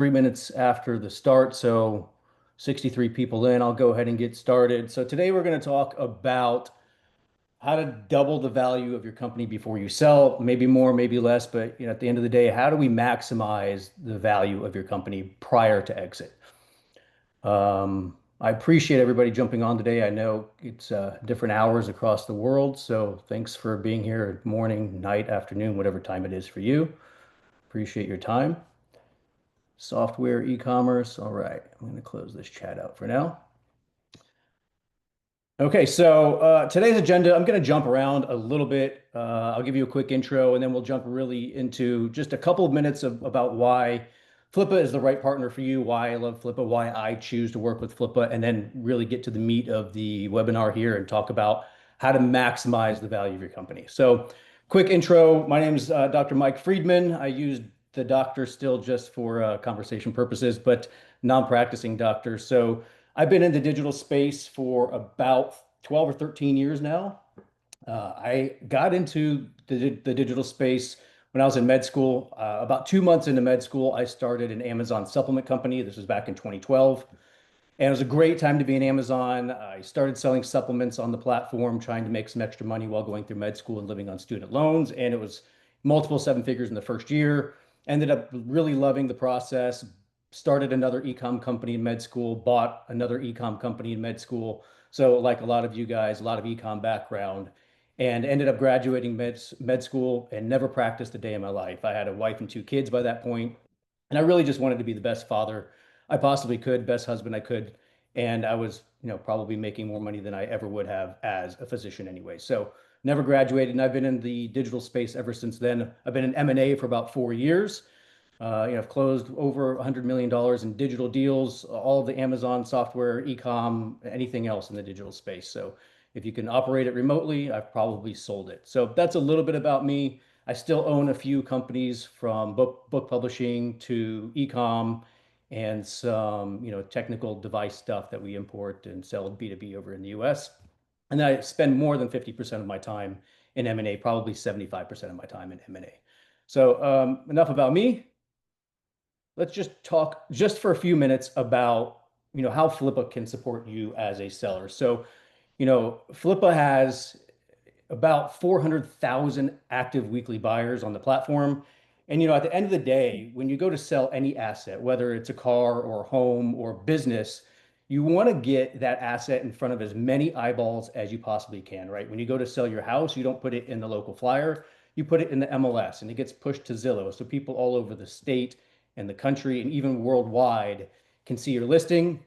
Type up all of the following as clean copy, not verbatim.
3 minutes after the start, so 63 people in. I'll go ahead and get started. So today we're going to talk about how to double the value of your company before you sell, maybe more, maybe less, but at the end of the day, how do we maximize the value of your company prior to exit? I appreciate everybody jumping on today. I know it's different hours across the world, so thanks for being here morning, night, afternoon, whatever time it is for you. Appreciate your time. Software, e-commerce. All right, I'm going to close this chat out for now. Okay, so today's agenda, I'm going to jump around a little bit. I'll give you a quick intro, and then we'll jump really into just a couple of minutes about why Flippa is the right partner for you, why I love Flippa, why I choose to work with Flippa, and then really get to the meat of the webinar here and talk about how to maximize the value of your company. So, quick intro. My name is Dr. Mike Freedman. I use the doctor still just for conversation purposes, but non-practicing doctor. So, I've been in the digital space for about 12 or 13 years now. I got into the digital space when I was in med school. About 2 months into med school, I started an Amazon supplement company. This was back in 2012. And it was a great time to be in Amazon. I started selling supplements on the platform, trying to make some extra money while going through med school and living on student loans. And it was multiple seven figures in the first year. Ended up really loving the process. Started another ecom company in med school, bought another ecom company in med school. So, like a lot of you guys, a lot of ecom background, and ended up graduating med school and never practiced a day in my life. I had a wife and two kids by that point, and I really just wanted to be the best father I possibly could, best husband I could. And I was, probably making more money than I ever would have as a physician anyway. So never graduated. And I've been in the digital space ever since then. I've been in M&A for about 4 years. I've closed over $100 million in digital deals, all of the Amazon software, ecom, anything else in the digital space. So if you can operate it remotely, I've probably sold it. So that's a little bit about me. I still own a few companies from book publishing to ecom and some, technical device stuff that we import and sell B2B over in the US. And I spend more than 50% of my time in M&A, probably 75% of my time in M&A. So enough about me. Let's just talk just for a few minutes about, how Flippa can support you as a seller. So, Flippa has about 400,000 active weekly buyers on the platform. And at the end of the day, when you go to sell any asset, whether it's a car or a home or business, you want to get that asset in front of as many eyeballs as you possibly can, right? When you go to sell your house, you don't put it in the local flyer, you put it in the MLS and it gets pushed to Zillow. So people all over the state and the country and even worldwide can see your listing.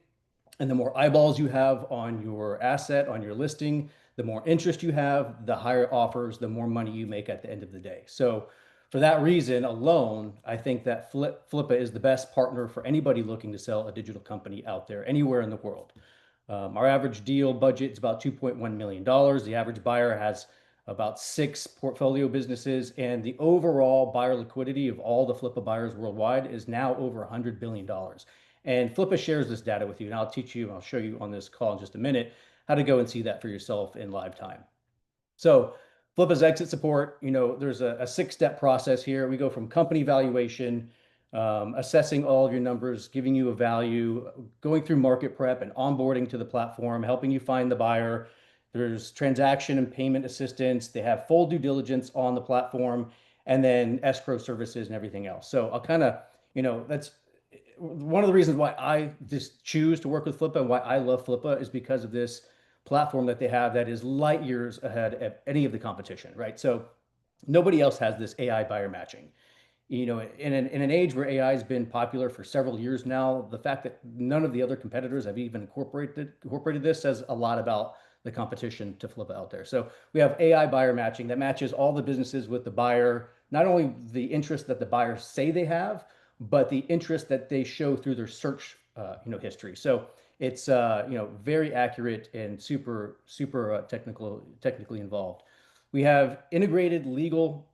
And the more eyeballs you have on your asset, on your listing, the more interest you have, the higher offers, the more money you make at the end of the day. So for that reason alone, I think that Flippa is the best partner for anybody looking to sell a digital company out there, anywhere in the world. Our average deal budget is about $2.1 million. The average buyer has about 6 portfolio businesses, and the overall buyer liquidity of all the Flippa buyers worldwide is now over $100 billion. And Flippa shares this data with you, and I'll teach you, and I'll show you on this call in just a minute how to go and see that for yourself in live time. So Flippa's exit support, there's a 6-step process here. We go from company valuation, assessing all of your numbers, giving you a value, going through market prep and onboarding to the platform, helping you find the buyer. There's transaction and payment assistance. They have full due diligence on the platform, and then escrow services and everything else. So I'll kind of, that's one of the reasons why I just choose to work with Flippa and why I love Flippa is because of this platform that they have that is light years ahead of any of the competition, right? So nobody else has this AI buyer matching. In an age where AI has been popular for several years now, the fact that none of the other competitors have even incorporated this says a lot about the competition to Flippa out there. So we have AI buyer matching that matches all the businesses with the buyer, not only the interest that the buyers say they have, but the interest that they show through their search, history. So it's very accurate and super technically involved. We have integrated legal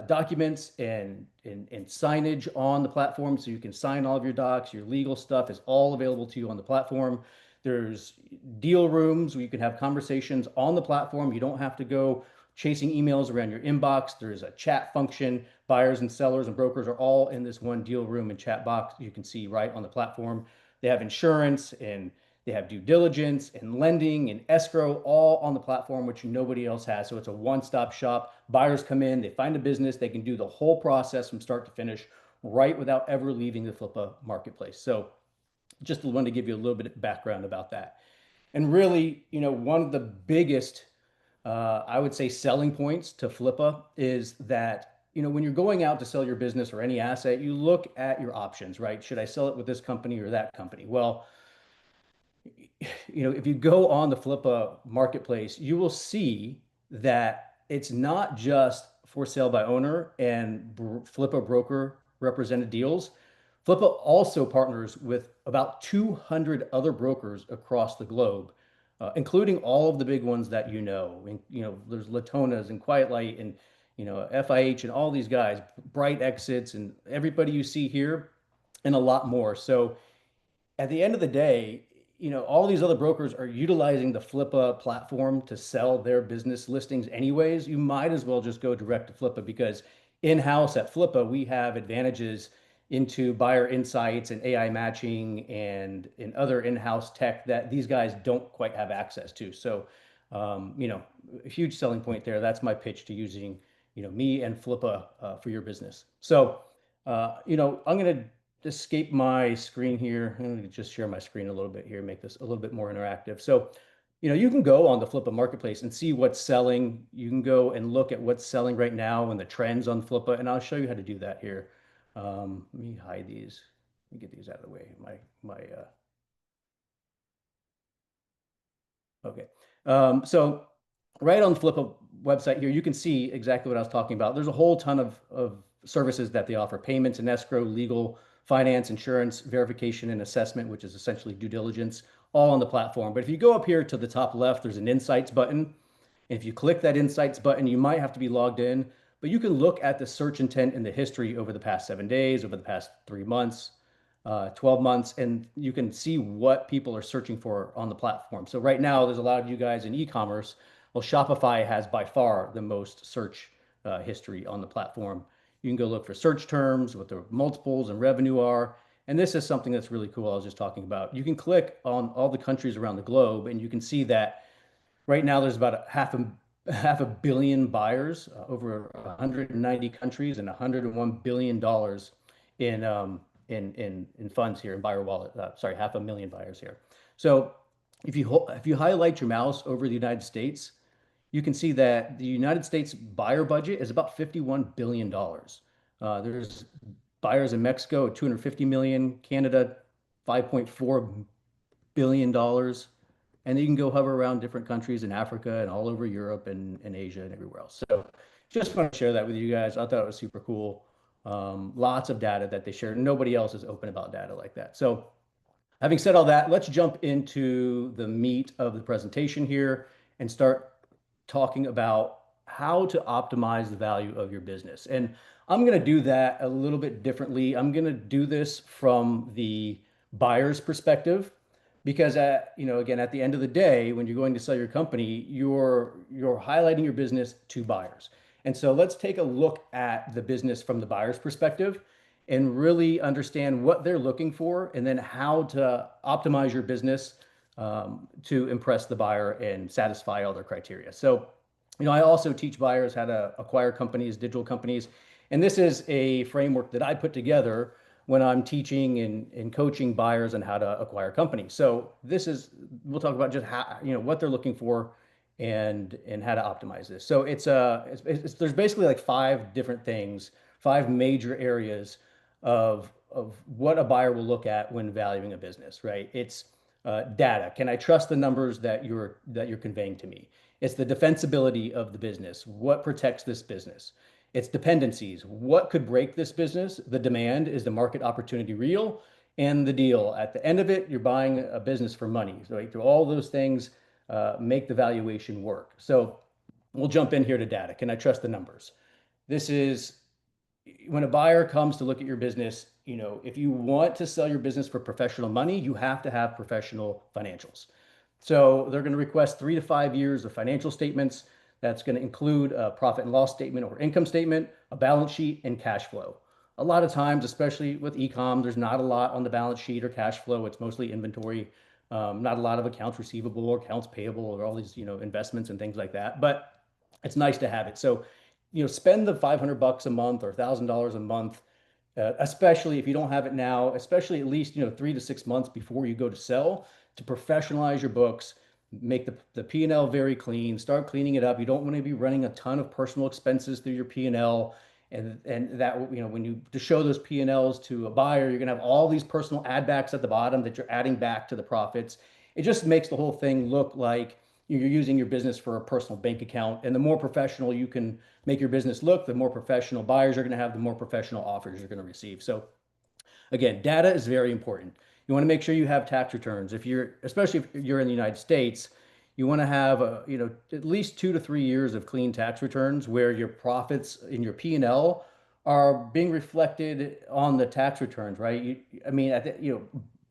documents and signage on the platform, so you can sign all of your docs. Your legal stuff is all available to you on the platform. There's deal rooms where you can have conversations on the platform. You don't have to go chasing emails around your inbox. There's a chat function. Buyers and sellers and brokers are all in this one deal room and chat box you can see right on the platform. They have insurance and they have due diligence and lending and escrow all on the platform, which nobody else has. So it's a one-stop shop. Buyers come in, they find a business, they can do the whole process from start to finish, right without ever leaving the Flippa marketplace. So just wanted to give you a little bit of background about that. And really, one of the biggest, I would say, selling points to Flippa is that, when you're going out to sell your business or any asset, you look at your options, right? Should I sell it with this company or that company? Well, if you go on the Flippa marketplace, you will see that it's not just for sale by owner and Flippa broker represented deals. Flippa also partners with about 200 other brokers across the globe, including all of the big ones that there's Latonas and Quiet Light and FIH and all these guys, Bright Exits and everybody you see here, and a lot more. So at the end of the day, all these other brokers are utilizing the Flippa platform to sell their business listings anyways. You might as well just go direct to Flippa because in-house at Flippa, we have advantages into buyer insights and AI matching and in other in-house tech that these guys don't quite have access to. So, a huge selling point there. That's my pitch to using, me and Flippa for your business. So, I'm going to escape my screen here. I'm going to just share my screen a little bit here, make this a little bit more interactive. So, you can go on the Flippa marketplace and see what's selling. You can go and look at what's selling right now and the trends on Flippa, and I'll show you how to do that here. Let me hide these. Let me get these out of the way. Okay. So right on the Flippa website here, you can see exactly what I was talking about. There's a whole ton of services that they offer: payments and escrow, legal, finance, insurance, verification and assessment, which is essentially due diligence, all on the platform. But if you go up here to the top left, there's an insights button. If you click that insights button, you might have to be logged in, but you can look at the search intent and the history over the past 7 days, over the past 3 months, 12 months, and you can see what people are searching for on the platform. So right now, there's a lot of you guys in e-commerce. Well, Shopify has by far the most search history on the platform. You can go look for search terms, what the multiples and revenue are. And this is something that's really cool I was just talking about. You can click on all the countries around the globe, and you can see that right now there's about half a billion buyers, over 190 countries, and $101 billion in funds here in buyer wallet. Sorry, 500,000 buyers here. So if you highlight your mouse over the United States, you can see that the United States buyer budget is about $51 billion. There's buyers in Mexico at 250 million, Canada, $5.4 billion. And you can go hover around different countries in Africa and all over Europe and Asia and everywhere else. So just want to share that with you guys. I thought it was super cool. Lots of data that they shared. Nobody else is open about data like that. So having said all that, let's jump into the meat of the presentation here and start talking about how to optimize the value of your business. And I'm going to do that a little bit differently. I'm going to do this from the buyer's perspective because again, at the end of the day, when you're going to sell your company, you're highlighting your business to buyers. And so let's take a look at the business from the buyer's perspective and really understand what they're looking for and then how to optimize your business to impress the buyer and satisfy all their criteria. So, I also teach buyers how to acquire companies, digital companies, and this is a framework that I put together when I'm teaching and coaching buyers on how to acquire companies. So we'll talk about just how, what they're looking for and how to optimize this. So there's basically like 5 different things, 5 major areas of what a buyer will look at when valuing a business, right? It's data. Can I trust the numbers that you're conveying to me? It's the defensibility of the business. What protects this business? It's dependencies. What could break this business? The demand. Is the market opportunity real? And the deal. At the end of it, you're buying a business for money. So right, through all those things, make the valuation work. So we'll jump in here to data. Can I trust the numbers? This is when a buyer comes to look at your business, if you want to sell your business for professional money, you have to have professional financials. So they're going to request 3 to 5 years of financial statements. That's going to include a profit and loss statement or income statement, a balance sheet, and cash flow. A lot of times, especially with e-com, there's not a lot on the balance sheet or cash flow. It's mostly inventory, not a lot of accounts receivable or accounts payable or all these, investments and things like that. But it's nice to have it. So, spend the $500 a month or $1,000 a month, especially if you don't have it now, especially at least 3 to 6 months before you go to sell, to professionalize your books, make the P&L very clean, start cleaning it up. You don't want to be running a ton of personal expenses through your P&L. And that, when you to show those P&Ls to a buyer, you're gonna have all these personal add backs at the bottom that you're adding back to the profits. It just makes the whole thing look like you're using your business for a personal bank account. And the more professional you can make your business look, the more professional buyers are going to have, the more professional offers you're going to receive. So again, data is very important. You want to make sure you have tax returns. Especially if you're in the United States, you want to have at least 2 to 3 years of clean tax returns where your profits in your P&L are being reflected on the tax returns, right? I mean,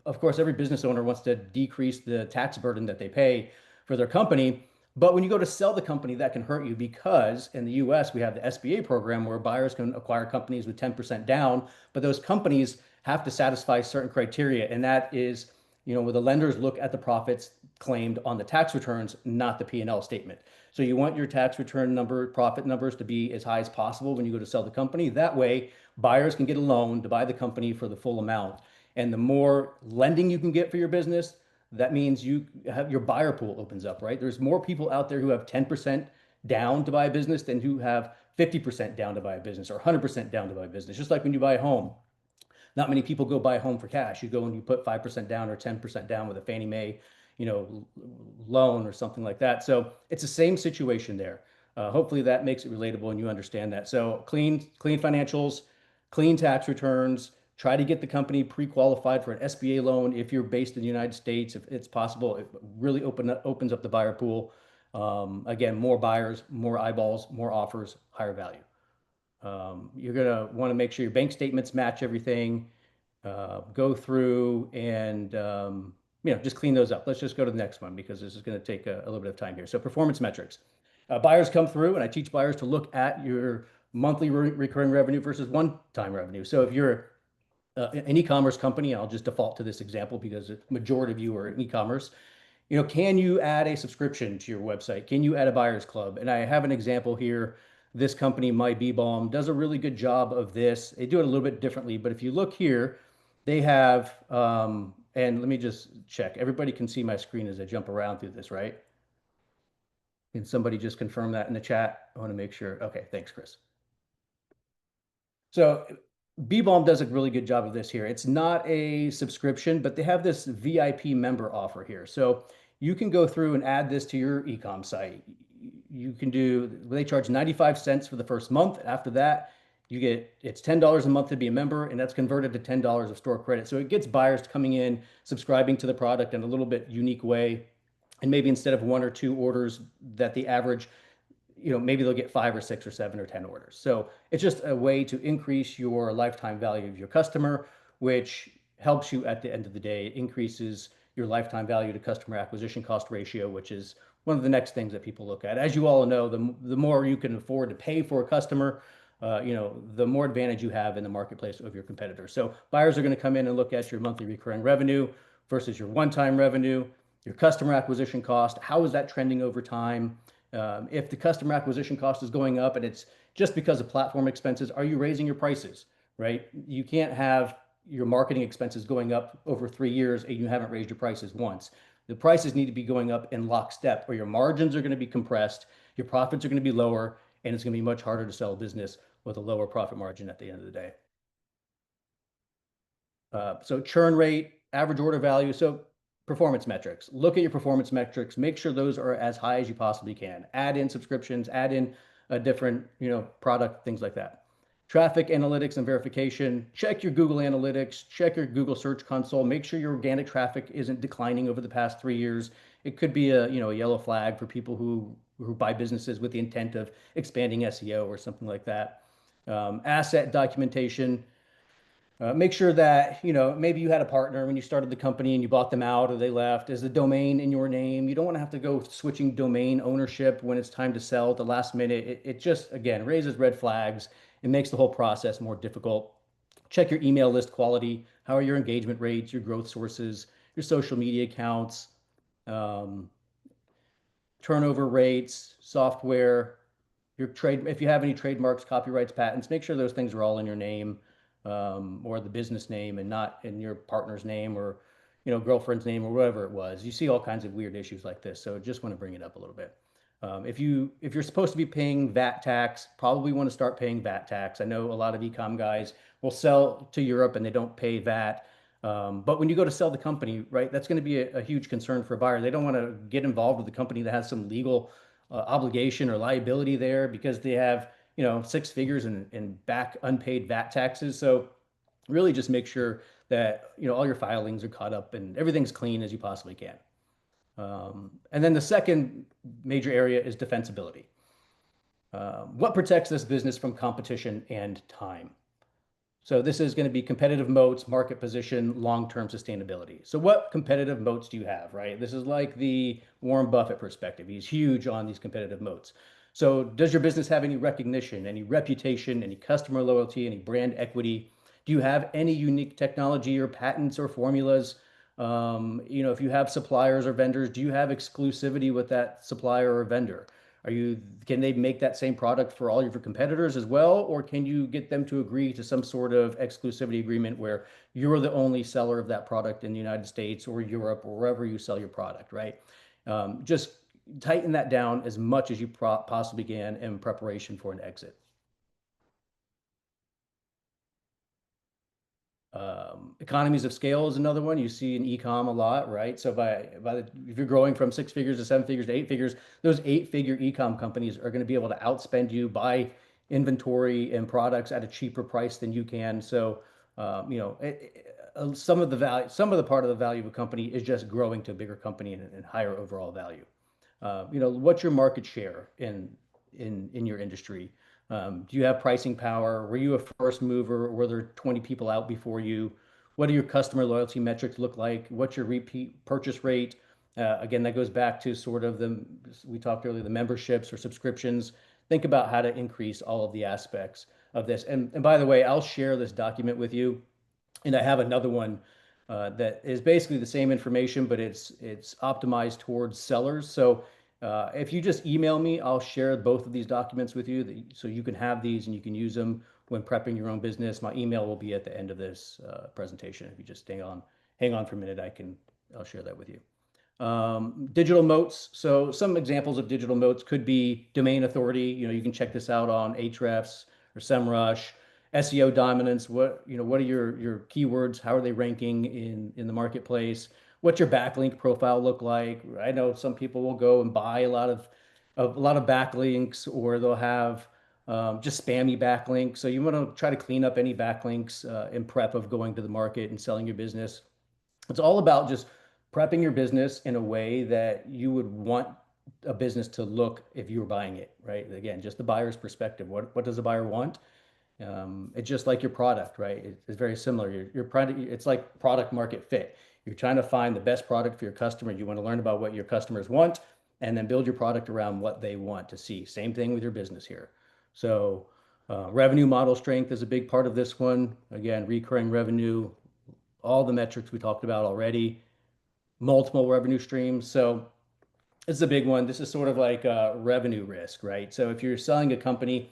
of course, every business owner wants to decrease the tax burden that they pay for their company. But when you go to sell the company, that can hurt you because in the US, we have the SBA program where buyers can acquire companies with 10% down, but those companies have to satisfy certain criteria. And that is, where the lenders look at the profits claimed on the tax returns, not the P&L statement. So you want your tax return number, profit numbers to be as high as possible when you go to sell the company. That way, buyers can get a loan to buy the company for the full amount. And the more lending you can get for your business, that means you have your buyer pool opens up, right? There's more people out there who have 10% down to buy a business than who have 50% down to buy a business or 100% down to buy a business. Just like when you buy a home, not many people go buy a home for cash. You go and you put 5% down or 10% down with a Fannie Mae, loan or something like that. So it's the same situation there. Hopefully that makes it relatable and you understand that. So clean financials, clean tax returns. Try to get the company pre-qualified for an SBA loan if you're based in the United States, if it's possible. It really opens up the buyer pool. Again, more buyers, more eyeballs, more offers, higher value. You're going to want to make sure your bank statements match everything. Go through and just clean those up. Let's just go to the next one because this is going to take a little bit of time here. So performance metrics. Buyers come through and I teach buyers to look at your monthly recurring revenue versus one-time revenue. So if you're an e-commerce company, I'll just default to this example because the majority of you are in e-commerce. Can you add a subscription to your website? Can you add a buyer's club? And I have an example here. This company, My Bee Balm, does a really good job of this. They do it a little bit differently, but if you look here, they have, and let me just check. Everybody can see my screen as I jump around through this, right? Can somebody just confirm that in the chat? I want to make sure. Okay, thanks, Chris. So B-Balm does a really good job of this here. It's not a subscription, but they have this VIP member offer here. So you can go through and add this to your e-com site. They charge 95 cents for the first month. After that, it's $10 a month to be a member, and that's converted to $10 of store credit. So it gets buyers coming in, subscribing to the product in a little bit unique way. And maybe instead of 1 or 2 orders that the average, maybe they'll get 5 or 6 or 7 or 10 orders. So it's just a way to increase your lifetime value of your customer, which helps you at the end of the day. It increases your lifetime value to customer acquisition cost ratio, which is one of the next things that people look at. As you all know, the more you can afford to pay for a customer, the more advantage you have in the marketplace of your competitors. So buyers are going to come in and look at your monthly recurring revenue versus your one-time revenue, your customer acquisition cost. How is that trending over time? If the customer acquisition cost is going up and it's just because of platform expenses, are you raising your prices, right? You can't have your marketing expenses going up over 3 years and you haven't raised your prices once. The prices need to be going up in lockstep or your margins are going to be compressed, your profits are going to be lower, and it's going to be much harder to sell a business with a lower profit margin at the end of the day. So churn rate, average order value. So performance metrics. Look at your performance metrics. Make sure those are as high as you possibly can. Add in subscriptions, add in a different, product, things like that. Traffic analytics and verification. Check your Google Analytics. Check your Google Search Console. Make sure your organic traffic isn't declining over the past 3 years. It could be a yellow flag for people who buy businesses with the intent of expanding SEO or something like that. Asset documentation. Make sure that, maybe you had a partner when you started the company and you bought them out or they left. Is the domain in your name? You don't want to have to go switching domain ownership when it's time to sell at the last minute. It just, again, raises red flags. It makes the whole process more difficult. Check your email list quality. How are your engagement rates, your growth sources, your social media accounts, um, turnover rates, software, your trade, if you have any trademarks, copyrights, patents, make sure those things are all in your name, or the business name and not in your partner's name or, girlfriend's name or whatever it was. You see all kinds of weird issues like this. So just want to bring it up a little bit. If you're supposed to be paying VAT tax, probably want to start paying VAT tax. I know a lot of e-com guys will sell to Europe and they don't pay VAT. But when you go to sell the company, right, that's going to be a huge concern for a buyer. They don't want to get involved with a company that has some legal obligation or liability there because they have, six figures in back unpaid VAT taxes. So really just make sure that, all your filings are caught up and everything's clean as you possibly can. And then the second major area is defensibility. What protects this business from competition and time? So this is going to be competitive moats, market position, long-term sustainability. So what competitive moats do you have, right? This is like the Warren Buffett perspective. He's huge on these competitive moats. So does your business have any recognition, any reputation, any customer loyalty, any brand equity? Do you have any unique technology or patents or formulas? If you have suppliers or vendors, do you have exclusivity with that supplier or vendor? Can they make that same product for all of your competitors as well, or can you get them to agree to some sort of exclusivity agreement where you're the only seller of that product in the United States or Europe or wherever you sell your product, right? Just tighten that down as much as you possibly can in preparation for an exit. Economies of scale is another one you see in e-com a lot, right? So if you're growing from six figures to seven figures to eight figures, those eight-figure e-com companies are going to be able to outspend you, buy inventory and products at a cheaper price than you can. So, some of the value, some of the part of the value of a company is just growing to a bigger company and higher overall value. What's your market share in your industry? Do you have pricing power? Were you a first mover? Were there 20 people out before you? What do your customer loyalty metrics look like? What's your repeat purchase rate? Again, that goes back to sort of we talked earlier, the memberships or subscriptions. Think about how to increase all of the aspects of this. And by the way, I'll share this document with you. And I have another one that is basically the same information, but it's optimized towards sellers. So if you just email me, I'll share both of these documents with you so you can have these and you can use them when prepping your own business. My email will be at the end of this presentation. If you just hang on for a minute, I'll share that with you. Digital moats. So some examples of digital moats could be domain authority. You can check this out on Ahrefs or SEMrush. SEO dominance. What are your keywords? How are they ranking in the marketplace? What's your backlink profile look like? I know some people will go and buy a lot of backlinks, or they'll have just spammy backlinks. So you want to try to clean up any backlinks in prep of going to the market and selling your business. It's all about just prepping your business in a way that you would want a business to look if you were buying it, right? Again, just the buyer's perspective. What does the buyer want? It's just like your product, right? It's very similar. Your product, it's like product market fit. You're trying to find the best product for your customer. You want to learn about what your customers want and then build your product around what they want to see. Same thing with your business here. So, revenue model strength is a big part of this one. Again, recurring revenue, all the metrics we talked about already, multiple revenue streams. So, this is a big one. This is sort of like a revenue risk, right? So if you're selling a company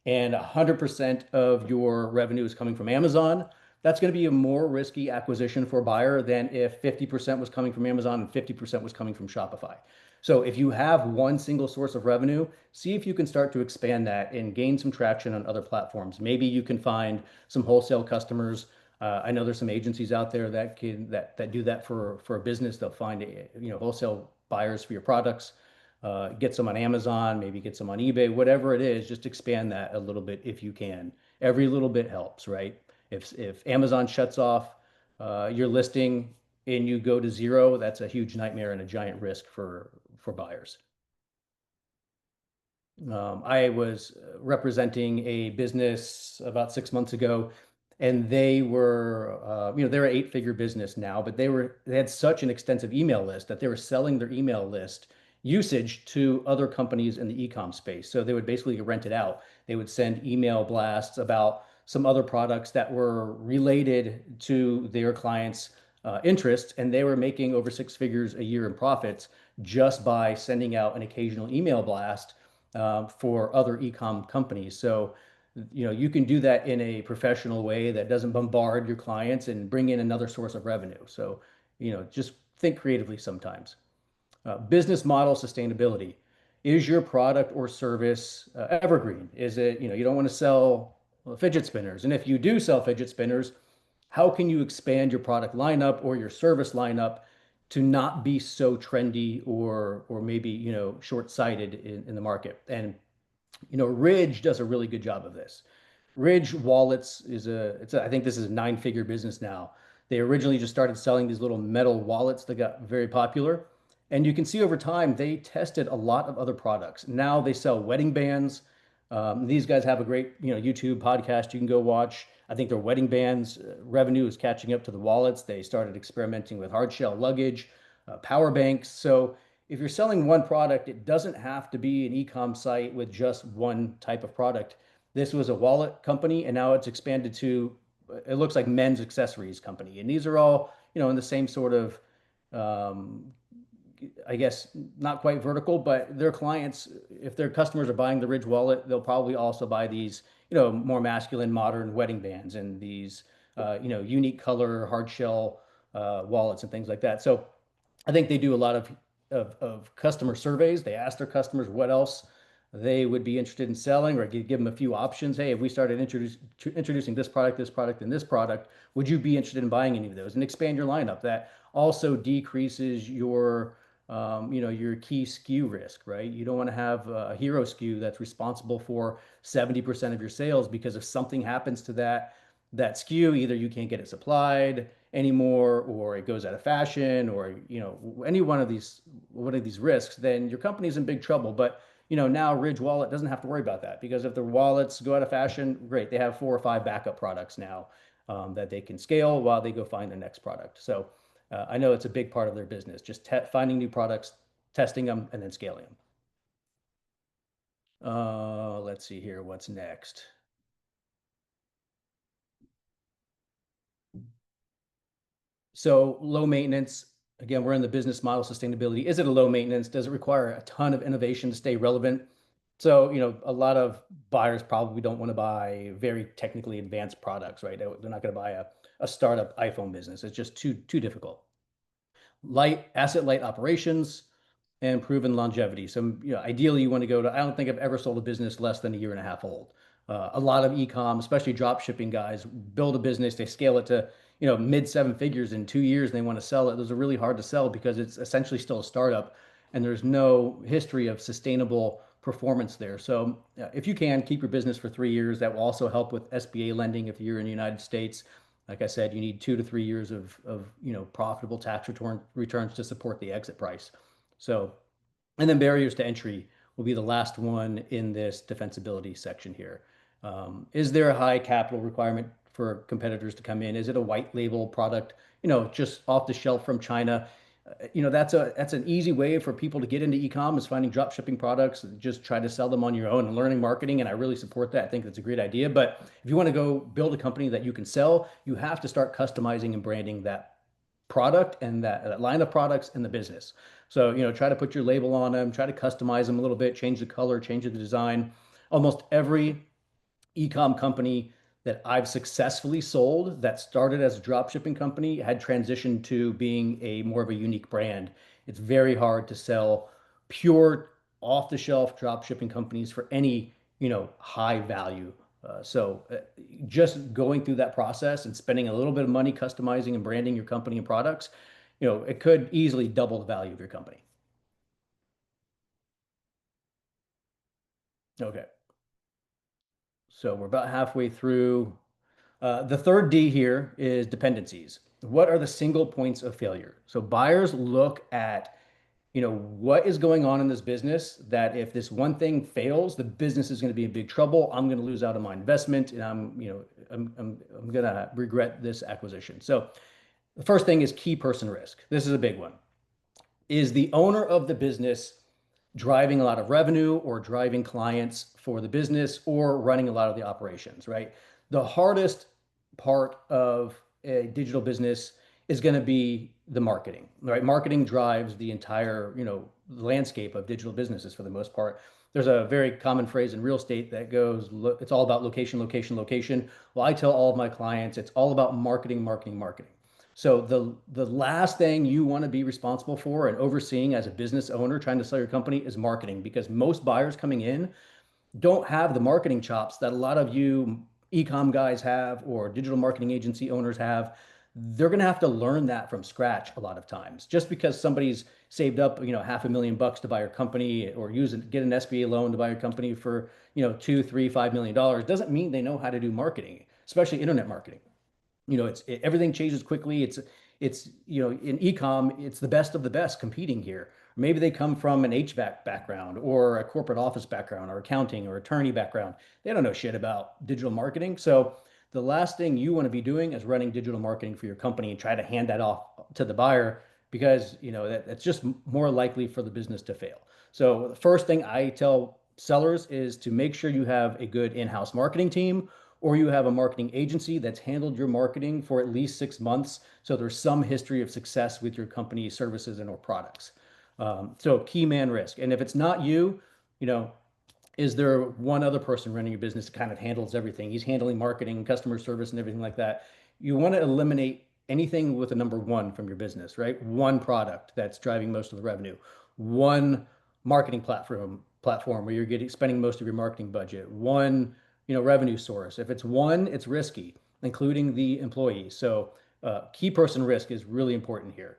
and 100% of your revenue is coming from Amazon, that's going to be a more risky acquisition for a buyer than if 50% was coming from Amazon and 50% was coming from Shopify. So if you have one single source of revenue, see if you can start to expand that and gain some traction on other platforms. Maybe you can find some wholesale customers. I know there's some agencies out there that do that for a business. They'll find wholesale buyers for your products, get some on Amazon, maybe get some on eBay, whatever it is. Just expand that a little bit if you can. Every little bit helps, right? If Amazon shuts off your listing and you go to zero, that's a huge nightmare and a giant risk for buyers. I was representing a business about 6 months ago, and they were, they're an eight-figure business now, but they had such an extensive email list that they were selling their email list usage to other companies in the e-com space. So they would basically rent it out. They would send email blasts about some other products that were related to their clients' interests, and they were making over six figures a year in profits just by sending out an occasional email blast for other e-com companies. So you can do that in a professional way that doesn't bombard your clients and bring in another source of revenue. So, just think creatively sometimes. Business model sustainability. Is your product or service evergreen? Is it, you don't want to sell fidget spinners. And if you do sell fidget spinners, how can you expand your product lineup or your service lineup to not be so trendy or maybe, short-sighted in the market? And Ridge does a really good job of this. Ridge Wallets I think this is a nine-figure business now. They originally just started selling these little metal wallets that got very popular. And you can see over time, they tested a lot of other products. Now they sell wedding bands. These guys have a great, YouTube podcast you can go watch. I think their wedding bands revenue is catching up to the wallets. They started experimenting with hard shell luggage, power banks. So if you're selling one product, it doesn't have to be an e-com site with just one type of product. This was a wallet company, and now it's expanded to, it looks like men's accessories company. And these are all, in the same sort of, um, I guess, not quite vertical, but their clients, if their customers are buying the Ridge wallet, they'll probably also buy these, more masculine, modern wedding bands and these, unique color hard shell wallets and things like that. So I think they do a lot of customer surveys. They ask their customers what else they would be interested in selling, or give them a few options. Hey, if we started introducing this product, and this product, would you be interested in buying any of those? And expand your lineup. That also decreases your key SKU risk, right? You don't want to have a hero SKU that's responsible for 70% of your sales, because if something happens to that SKU, either you can't get it supplied anymore, or it goes out of fashion, or any one of these risks, then your company's in big trouble. But now Ridge Wallet doesn't have to worry about that, because if the wallets go out of fashion, great, they have four or five backup products now that they can scale while they go find the next product. So I know it's a big part of their business, just finding new products, testing them, and then scaling them. Let's see here, what's next? So low maintenance, again, we're in the business model sustainability. Is it a low maintenance? Does it require a ton of innovation to stay relevant? So, a lot of buyers probably don't want to buy very technically advanced products, right? They're not going to buy a startup iPhone business. It's just too difficult. Asset light operations, and proven longevity. So, ideally, you want to go to, I don't think I've ever sold a business less than a year and a half old. A lot of e-com, especially drop shipping guys, build a business, they scale it to, mid seven figures in 2 years, and they want to sell it. Those are really hard to sell because it's essentially still a startup, and there's no history of sustainable performance there. So, if you can keep your business for 3 years, that will also help with SBA lending if you're in the United States. Like I said, you need 2 to 3 years of profitable tax returns to support the exit price. So, and then barriers to entry will be the last one in this defensibility section here. Is there a high capital requirement for competitors to come in? Is it a white label product, just off the shelf from China? That's an easy way for people to get into e-com, is finding drop shipping products, just try to sell them on your own and learning marketing. And I really support that. I think that's a great idea. But if you want to go build a company that you can sell, you have to start customizing and branding that product and that line of products in the business. So, try to put your label on them, try to customize them a little bit, change the color, change the design. Almost every e-com company that I've successfully sold that started as a drop shipping company had transitioned to being a more of a unique brand. It's very hard to sell pure off the shelf drop shipping companies for any, high value. So just going through that process and spending a little bit of money customizing and branding your company and products, it could easily double the value of your company. Okay. So we're about halfway through. The third D here is dependencies. What are the single points of failure? So buyers look at what is going on in this business that if this one thing fails, the business is going to be in big trouble. I'm going to lose out on my investment and I'm going to regret this acquisition. So the first thing is key person risk. This is a big one. Is the owner of the business driving a lot of revenue or driving clients for the business or running a lot of the operations, right? The hardest part of a digital business is going to be the marketing, right? Marketing drives the entire, landscape of digital businesses for the most part. There's a very common phrase in real estate that goes, it's all about location, location, location. Well, I tell all of my clients, it's all about marketing, marketing, marketing. So the last thing you want to be responsible for and overseeing as a business owner trying to sell your company is marketing because most buyers coming in don't have the marketing chops that a lot of you e-com guys have or digital marketing agency owners have. They're going to have to learn that from scratch a lot of times. Just because somebody's saved up, $500,000 to buy your company or get an SBA loan to buy your company for, two, three, $5 million doesn't mean they know how to do marketing, especially internet marketing. Everything changes quickly. In e-com, it's the best of the best competing here. Maybe they come from an HVAC background or a corporate office background or accounting or attorney background. They don't know shit about digital marketing. So the last thing you want to be doing is running digital marketing for your company and try to hand that off to the buyer because that's just more likely for the business to fail. So the first thing I tell sellers is to make sure you have a good in-house marketing team or you have a marketing agency that's handled your marketing for at least 6 months. So there's some history of success with your company services and or products. So key man risk. And if it's not you, you know, is there one other person running your business that kind of handles everything? He's handling marketing, customer service, and everything like that. You want to eliminate anything with a number one from your business, right? One product that's driving most of the revenue, one marketing platform where you're spending most of your marketing budget, one revenue source. If it's one, it's risky, including the employee. So key person risk is really important here.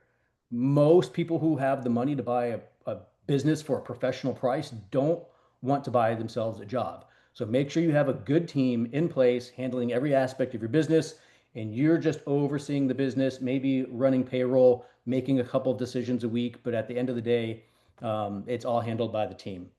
Most people who have the money to buy a business for a professional price don't want to buy themselves a job. So make sure you have a good team in place handling every aspect of your business and you're just overseeing the business, maybe running payroll, making a couple of decisions a week, but at the end of the day, it's all handled by the team.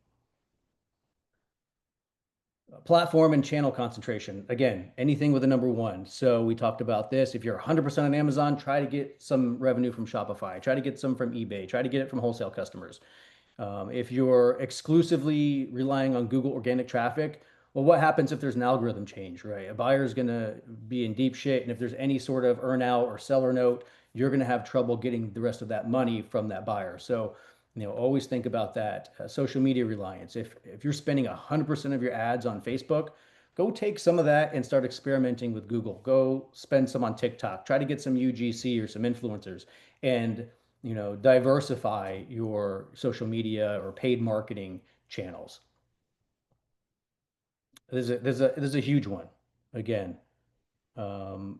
Platform and channel concentration. Again, anything with a number one. So we talked about this. If you're 100% on Amazon, try to get some revenue from Shopify, try to get some from eBay, try to get it from wholesale customers. If you're exclusively relying on Google organic traffic, well, what happens if there's an algorithm change, right? A buyer is going to be in deep shit. And if there's any sort of earn out or seller note, you're going to have trouble getting the rest of that money from that buyer. So, always think about that. Social media reliance. If you're spending 100% of your ads on Facebook, go take some of that and start experimenting with Google. Go spend some on TikTok. Try to get some UGC or some influencers and diversify your social media or paid marketing channels. There's a huge one. Again,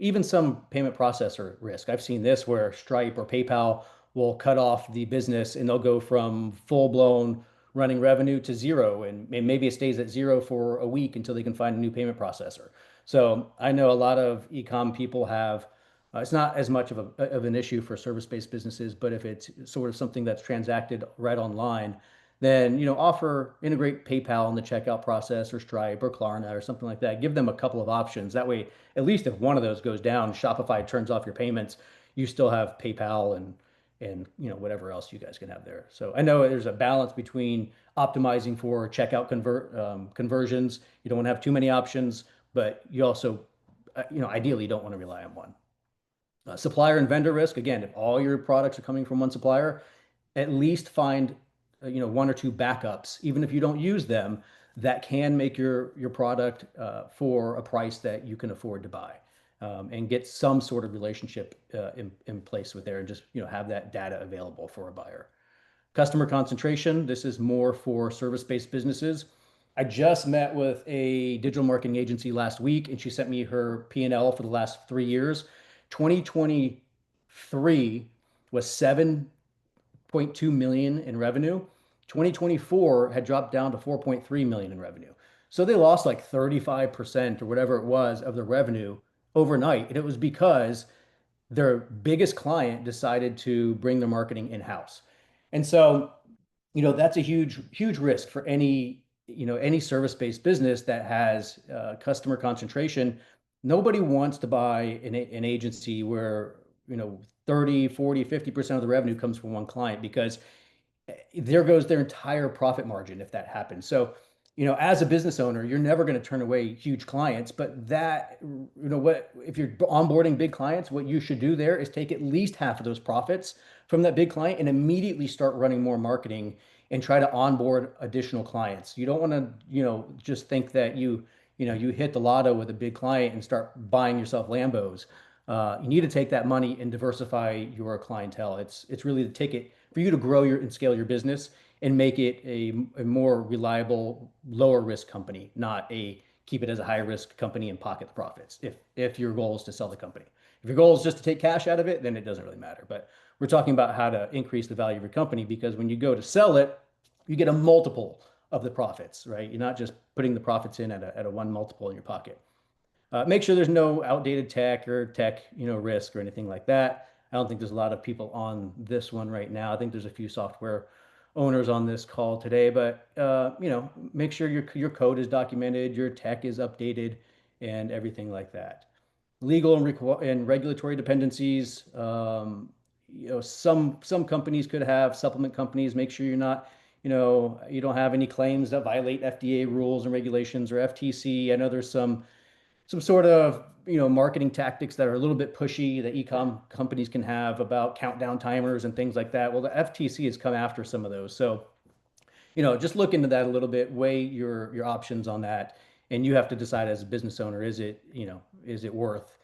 even some payment processor risk. I've seen this where Stripe or PayPal will cut off the business and they'll go from full-blown running revenue to zero, and maybe it stays at zero for a week until they can find a new payment processor. So I know a lot of e-com people have, it's not as much of an issue for service-based businesses, but if it's sort of something that's transacted right online, then integrate PayPal in the checkout process or Stripe or Klarna or something like that. Give them a couple of options. That way, at least if one of those goes down, Shopify turns off your payments, you still have PayPal and whatever else you guys can have there. So I know there's a balance between optimizing for checkout conversions. You don't want to have too many options, but you also ideally don't want to rely on one. Supplier and vendor risk. Again, if all your products are coming from one supplier, at least find one or two backups, even if you don't use them, that can make your product for a price that you can afford to buy, and get some sort of relationship in place with there, and just have that data available for a buyer. Customer concentration. This is more for service-based businesses. I just met with a digital marketing agency last week, and she sent me her P&L for the last 3 years. 2023 was 7.2 million in revenue. 2024 had dropped down to 4.3 million in revenue. So they lost like 35% or whatever it was of the revenue overnight. And it was because their biggest client decided to bring their marketing in-house. And so, that's a huge risk for any service-based business that has customer concentration. Nobody wants to buy an agency where, 30, 40, 50% of the revenue comes from one client, because there goes their entire profit margin if that happens. So, as a business owner, you're never going to turn away huge clients, but what if you're onboarding big clients, what you should do there is take at least half of those profits from that big client and immediately start running more marketing and try to onboard additional clients. You don't want to, just think that you hit the lotto with a big client and start buying yourself Lambos. You need to take that money and diversify your clientele. It's really the ticket for you to grow and scale your business and make it a more reliable, lower risk company, not a keep it as a high risk company and pocket the profits. If your goal is to sell the company, if your goal is just to take cash out of it, then it doesn't really matter. But we're talking about how to increase the value of your company, because when you go to sell it, you get a multiple of the profits, right? You're not just putting the profits in at a one multiple in your pocket. Make sure there's no outdated tech or tech, risk or anything like that. I don't think there's a lot of people on this one right now. I think there's a few software owners on this call today, but make sure your code is documented, your tech is updated, and everything like that. Legal and regulatory dependencies. Some companies could have supplement companies. Make sure you don't have any claims that violate FDA rules and regulations or FTC. I know there's some sort of marketing tactics that are a little bit pushy that e-com companies can have about countdown timers and things like that. Well, the FTC has come after some of those. So, just look into that a little bit, weigh your options on that, and you have to decide as a business owner, is it worth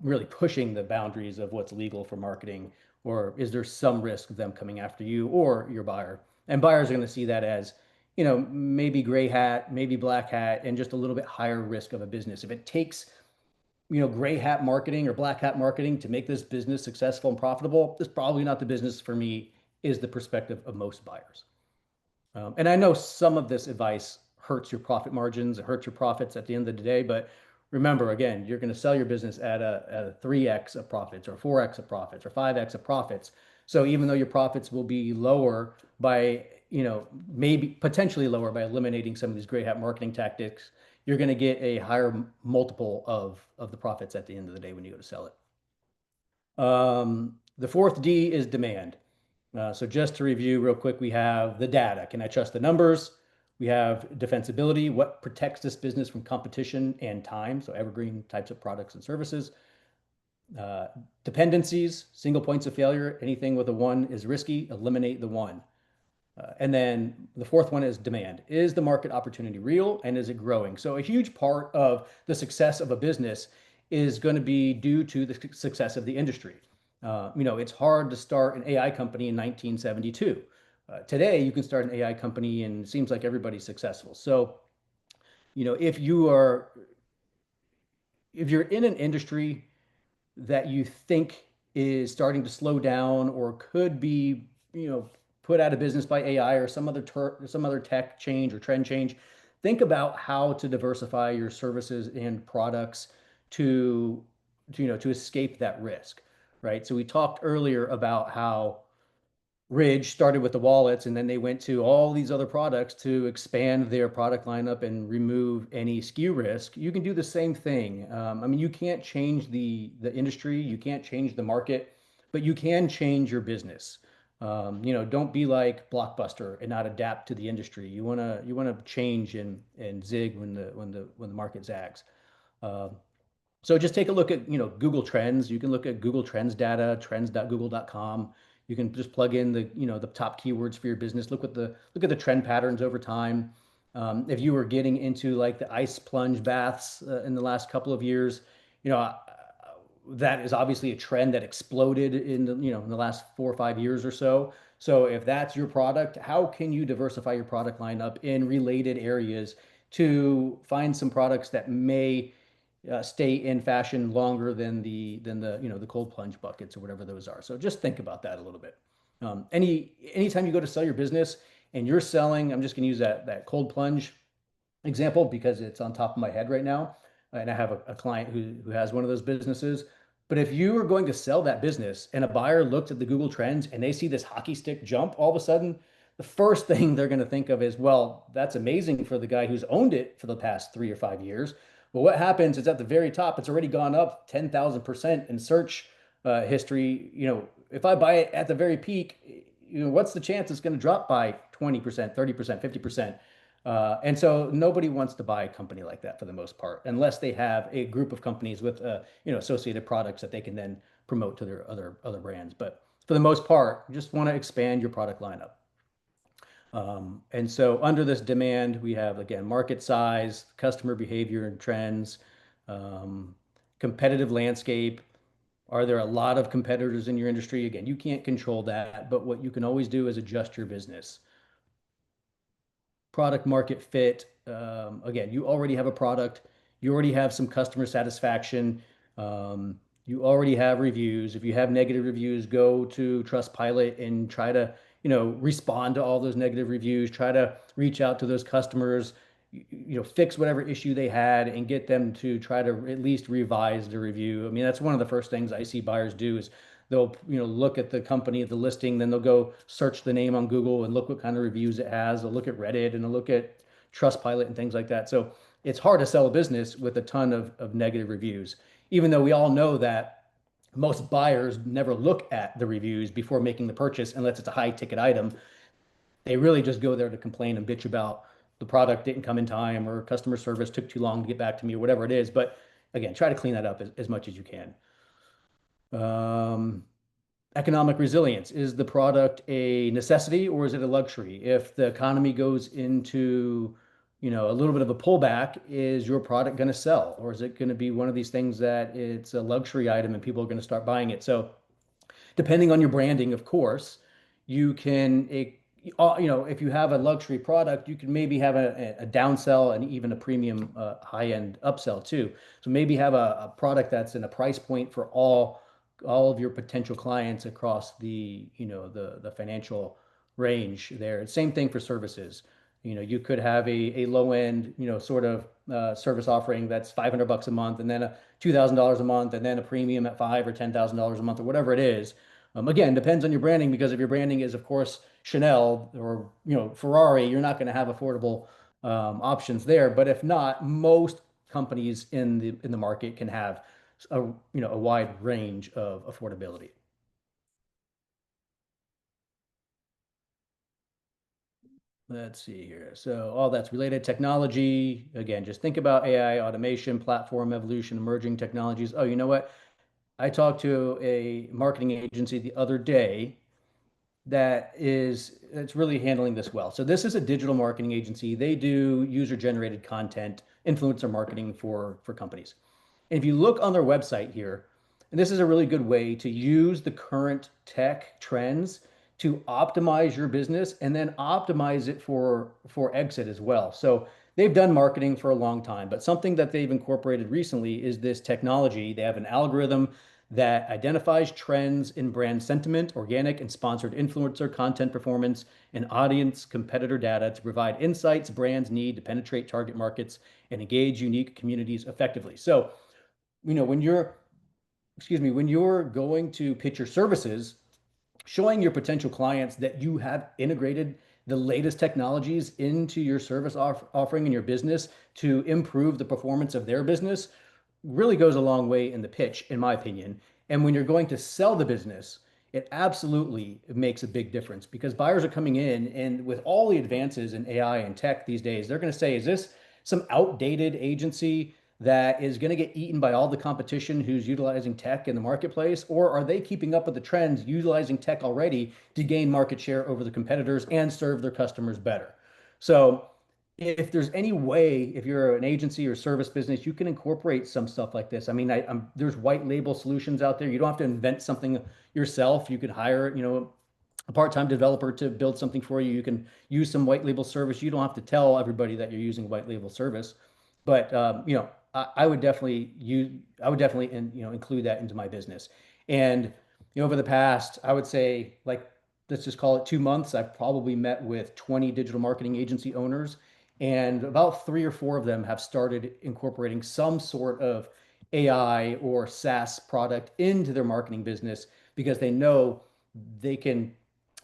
really pushing the boundaries of what's legal for marketing, or is there some risk of them coming after you or your buyer? And buyers are going to see that as, maybe gray hat, maybe black hat, and just a little bit higher risk of a business. If it takes, gray hat marketing or black hat marketing to make this business successful and profitable, this is probably not the business for me, is the perspective of most buyers. And I know some of this advice hurts your profit margins, it hurts your profits at the end of the day, but remember, again, you're going to sell your business at a 3x of profits or 4x of profits or 5x of profits. So even though your profits will be lower by, maybe potentially lower by eliminating some of these gray hat marketing tactics, you're going to get a higher multiple of the profits at the end of the day when you go to sell it. The fourth D is demand. So just to review real quick, we have the data. Can I trust the numbers? We have defensibility. What protects this business from competition and time? So evergreen types of products and services. Dependencies, single points of failure. Anything with a one is risky. Eliminate the one. And then the fourth one is demand. Is the market opportunity real and is it growing? So a huge part of the success of a business is going to be due to the success of the industry. It's hard to start an AI company in 1972. Today, you can start an AI company and it seems like everybody's successful. So, if you're in an industry that you think is starting to slow down or could be, put out of business by AI or some other tech change or trend change, think about how to diversify your services and products to escape that risk, right? So we talked earlier about how Ridge started with the wallets and then they went to all these other products to expand their product lineup and remove any SKU risk. You can do the same thing. You can't change the industry, you can't change the market, but you can change your business. Don't be like Blockbuster and not adapt to the industry. You wanna change and zig when the market zags. So just take a look at, Google Trends. You can look at Google Trends data, trends.google.com. You can just plug in the top keywords for your business. Look at the trend patterns over time. If you were getting into like the ice plunge baths in the last couple of years, that is obviously a trend that exploded in the last 4 or 5 years or so. So if that's your product, how can you diversify your product lineup in related areas to find some products that may stay in fashion longer than the cold plunge buckets or whatever those are. So just think about that a little bit. Anytime you go to sell your business and you're selling, I'm just going to use that cold plunge example because it's on top of my head right now, and I have a client who has one of those businesses. But if you are going to sell that business and a buyer looks at the Google Trends and they see this hockey stick jump all of a sudden, the first thing they're going to think of is, well, that's amazing for the guy who's owned it for the past 3 or 5 years. But what happens is at the very top, it's already gone up 10,000% in search history. If I buy it at the very peak, what's the chance it's going to drop by 20%, 30%, 50%? And so nobody wants to buy a company like that for the most part, unless they have a group of companies with associated products that they can then promote to their other brands. But for the most part, you just want to expand your product lineup. And so under this demand, we have again market size, customer behavior and trends, um, competitive landscape. Are there a lot of competitors in your industry? Again, you can't control that, but what you can always do is adjust your business. Product market fit. Again, you already have a product, you already have some customer satisfaction, you already have reviews. If you have negative reviews, go to Trustpilot and try to, respond to all those negative reviews, try to reach out to those customers, fix whatever issue they had and get them to try to at least revise the review. I mean, that's one of the first things I see buyers do is they'll look at the company, the listing, then they'll go search the name on Google and look what kind of reviews it has. They'll look at Reddit and they'll look at Trustpilot and things like that. So it's hard to sell a business with a ton of negative reviews, even though we all know that most buyers never look at the reviews before making the purchase unless it's a high ticket item. They really just go there to complain and bitch about the product didn't come in time or customer service took too long to get back to me or whatever it is. But again, try to clean that up as much as you can. Um, Economic resilience. Is the product a necessity or is it a luxury? If the economy goes into, a little bit of a pullback, is your product going to sell? Or is it going to be one of these things that it's a luxury item and people are going to start buying it? So depending on your branding, of course, you can, if you have a luxury product, you can maybe have a downsell and even a premium high-end upsell too. So maybe have a product that's in a price point for all of your potential clients across the financial range there. Same thing for services. You could have a low end, sort of service offering that's $500 a month, and then a $2,000 a month, and then a premium at five or $10,000 a month, or whatever it is. Again, depends on your branding because if your branding is, of course, Chanel or Ferrari, you're not going to have affordable options there. But if not, most companies in the market can have a wide range of affordability. Let's see here. So all that's related technology. Again, just think about AI, automation, platform evolution, emerging technologies. Oh, you know what? I talked to a marketing agency the other day that's really handling this well. So this is a digital marketing agency. They do user-generated content, influencer marketing for companies. And if you look on their website here, and this is a really good way to use the current tech trends to optimize your business and then optimize it for exit as well. So they've done marketing for a long time, but something that they've incorporated recently is this technology. They have an algorithm that identifies trends in brand sentiment, organic and sponsored influencer content performance, and audience competitor data to provide insights brands need to penetrate target markets and engage unique communities effectively. So, when you're, excuse me, when you're going to pitch your services, showing your potential clients that you have integrated the latest technologies into your service offering in your business to improve the performance of their business really goes a long way in the pitch, in my opinion. And when you're going to sell the business, it absolutely makes a big difference because buyers are coming in and with all the advances in AI and tech these days, they're going to say, is this some outdated agency that is going to get eaten by all the competition who's utilizing tech in the marketplace? Or are they keeping up with the trends, utilizing tech already to gain market share over the competitors and serve their customers better? So if there's any way, if you're an agency or service business, you can incorporate some stuff like this. I mean, there's white label solutions out there. You don't have to invent something yourself. You could hire, a part-time developer to build something for you. You can use some white label service. You don't have to tell everybody that you're using white label service. But I would definitely include that into my business. And over the past, I would say like let's just call it 2 months, I've probably met with 20 digital marketing agency owners, and about three or four of them have started incorporating some sort of AI or SaaS product into their marketing business because they know they can,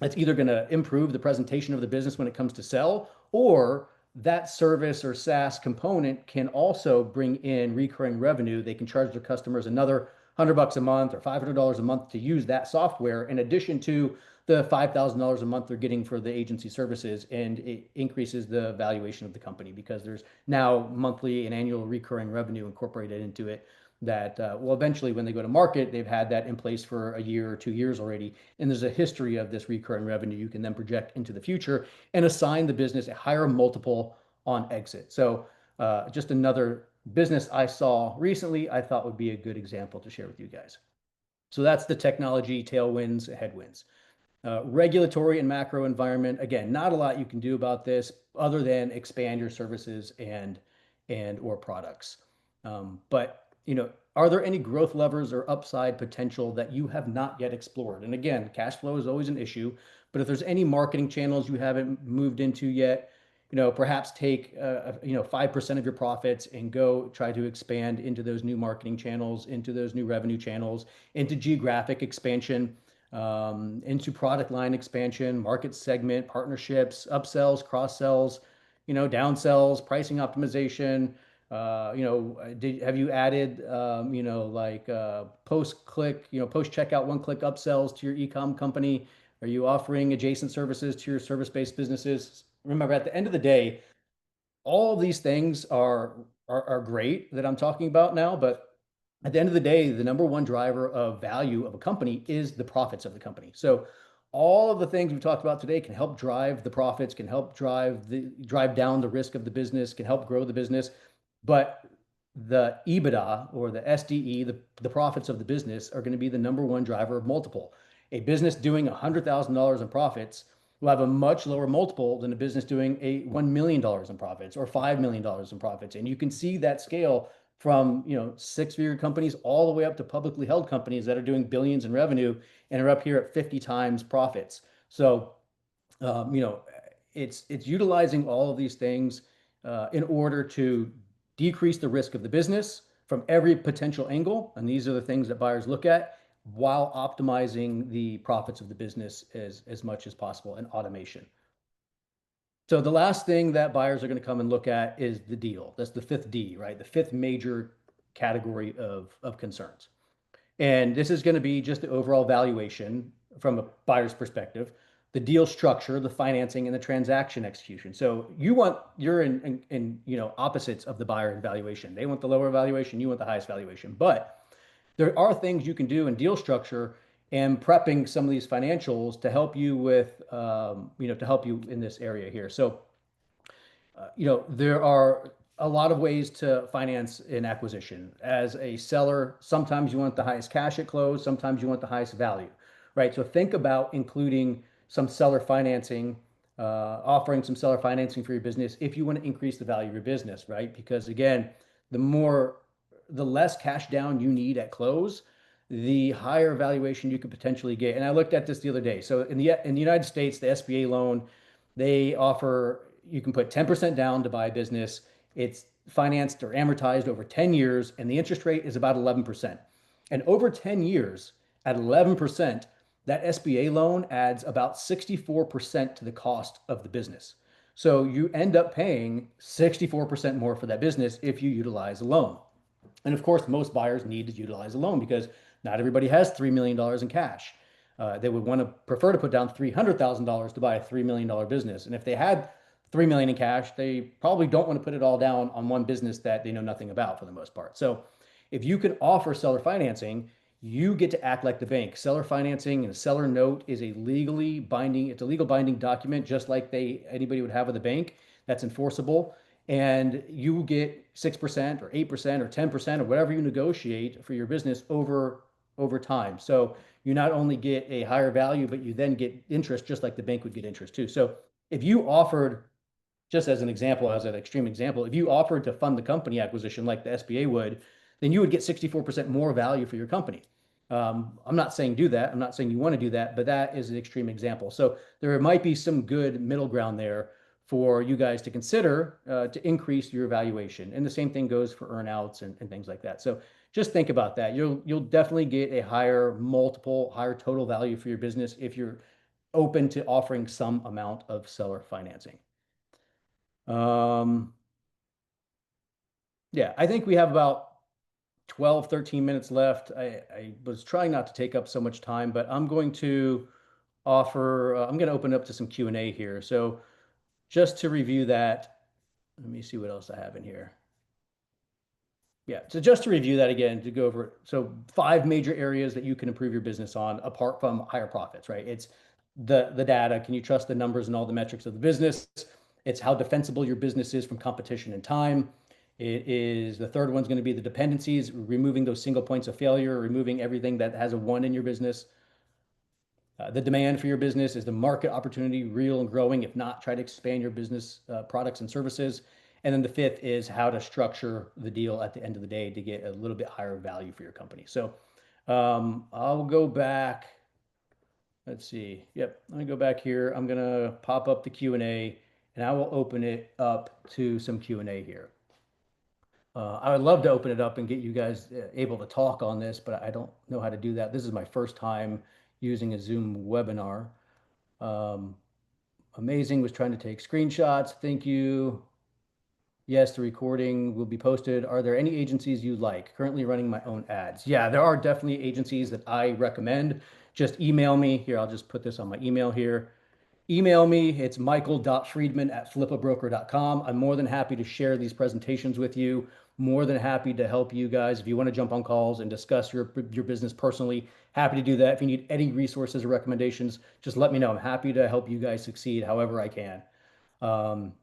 it's either going to improve the presentation of the business when it comes to sell, or that service or SaaS component can also bring in recurring revenue. They can charge their customers another $100 a month or $500 a month to use that software in addition to the $5,000 a month they're getting for the agency services, and it increases the valuation of the company because there's now monthly and annual recurring revenue incorporated into it that will eventually, when they go to market, they've had that in place for a year or 2 years already. And there's a history of this recurring revenue you can then project into the future and assign the business a higher multiple on exit. So just another business I saw recently, I thought would be a good example to share with you guys. So that's the technology tailwinds, headwinds. Regulatory and macro environment, again, not a lot you can do about this other than expand your services and or products. But are there any growth levers or upside potential that you have not yet explored? And again, cash flow is always an issue, but if there's any marketing channels you haven't moved into yet, perhaps take 5% of your profits and go try to expand into those new marketing channels, into those new revenue channels, into geographic expansion, into product line expansion, market segment, partnerships, upsells, cross sells, downsells, pricing optimization. Have you added, like post click, post checkout, one click upsells to your e-com company? Are you offering adjacent services to your service-based businesses? Remember, at the end of the day, all of these things are great that I'm talking about now, but at the end of the day, the number one driver of value of a company is the profits of the company. So all of the things we talked about today can help drive the profits, can help drive down the risk of the business, can help grow the business. But the EBITDA or the SDE, the profits of the business, are going to be the number one driver of multiple. A business doing $100,000 in profits will have a much lower multiple than a business doing $1 million in profits or $5 million in profits. And you can see that scale from six-figure companies all the way up to publicly held companies that are doing billions in revenue and are up here at 50 times profits. So it's utilizing all of these things in order to decrease the risk of the business from every potential angle. And these are the things that buyers look at while optimizing the profits of the business as much as possible, and automation. So the last thing that buyers are going to come and look at is the deal. That's the fifth D, right? The fifth major category of concerns. And this is going to be just the overall valuation from a buyer's perspective, the deal structure, the financing, and the transaction execution. So you're in opposites of the buyer in valuation. They want the lower valuation, you want the highest valuation. But there are things you can do in deal structure and prepping some of these financials to help you with, to help you in this area here. So, there are a lot of ways to finance an acquisition. As a seller, sometimes you want the highest cash at close, sometimes you want the highest value, right? So think about including some seller financing, offering some seller financing for your business if you want to increase the value of your business, right? Because again, the less cash down you need at close, the higher valuation you could potentially get. And I looked at this the other day. So in the United States, the SBA loan, they offer, you can put 10% down to buy a business. It's financed or amortized over 10 years, and the interest rate is about 11%. And over 10 years at 11%, that SBA loan adds about 64% to the cost of the business. So you end up paying 64% more for that business if you utilize a loan. And of course, most buyers need to utilize a loan because not everybody has $3 million in cash. They would want to prefer to put down $300,000 to buy a $3 million business. And if they had $3 million in cash, they probably don't want to put it all down on one business that they know nothing about for the most part. So if you can offer seller financing, you get to act like the bank. Seller financing and a seller note is a legally binding, it's a legal binding document, just like anybody would have with a bank that's enforceable. And you get 6% or 8% or 10% or whatever you negotiate for your business over time. So you not only get a higher value, but you then get interest just like the bank would get interest too. So if you offered, just as an example, as an extreme example, if you offered to fund the company acquisition like the SBA would, then you would get 64% more value for your company. I'm not saying do that. I'm not saying you want to do that, but that is an extreme example. So there might be some good middle ground there for you guys to consider to increase your valuation. And the same thing goes for earnouts and things like that. So just think about that. You'll definitely get a higher multiple, higher total value for your business if you're open to offering some amount of seller financing. Um, yeah, I think we have about 12, 13 minutes left. I was trying not to take up so much time, but I'm going to I'm going to open up to some Q&A here. So just to review that, let me see what else I have in here. Yeah, so just to review that again, to go over it. So five major areas that you can improve your business on apart from higher profits, right? It's the data. Can you trust the numbers and all the metrics of the business? It's how defensible your business is from competition and time. It is the third one's going to be the dependencies, removing those single points of failure, removing everything that has a one in your business. The demand for your business is the market opportunity real and growing. If not, try to expand your business products and services. And then the fifth is how to structure the deal at the end of the day to get a little bit higher value for your company. So I'll go back. Let's see. Yep, let me go back here. I'm gonna pop up the Q&A and I will open it up to some Q&A here. I would love to open it up and get you guys able to talk on this, but I don't know how to do that. This is my first time using a Zoom webinar. Um, Amazing was trying to take screenshots. Thank you. Yes, the recording will be posted. Are there any agencies you like? Currently running my own ads. Yeah, there are definitely agencies that I recommend. Just email me. Here, I'll just put this on my email here. Email me. It's michael.friedman@flippabroker.com. I'm more than happy to share these presentations with you. More than happy to help you guys. If you want to jump on calls and discuss your business personally, happy to do that. If you need any resources or recommendations, just let me know. I'm happy to help you guys succeed however I can. Um,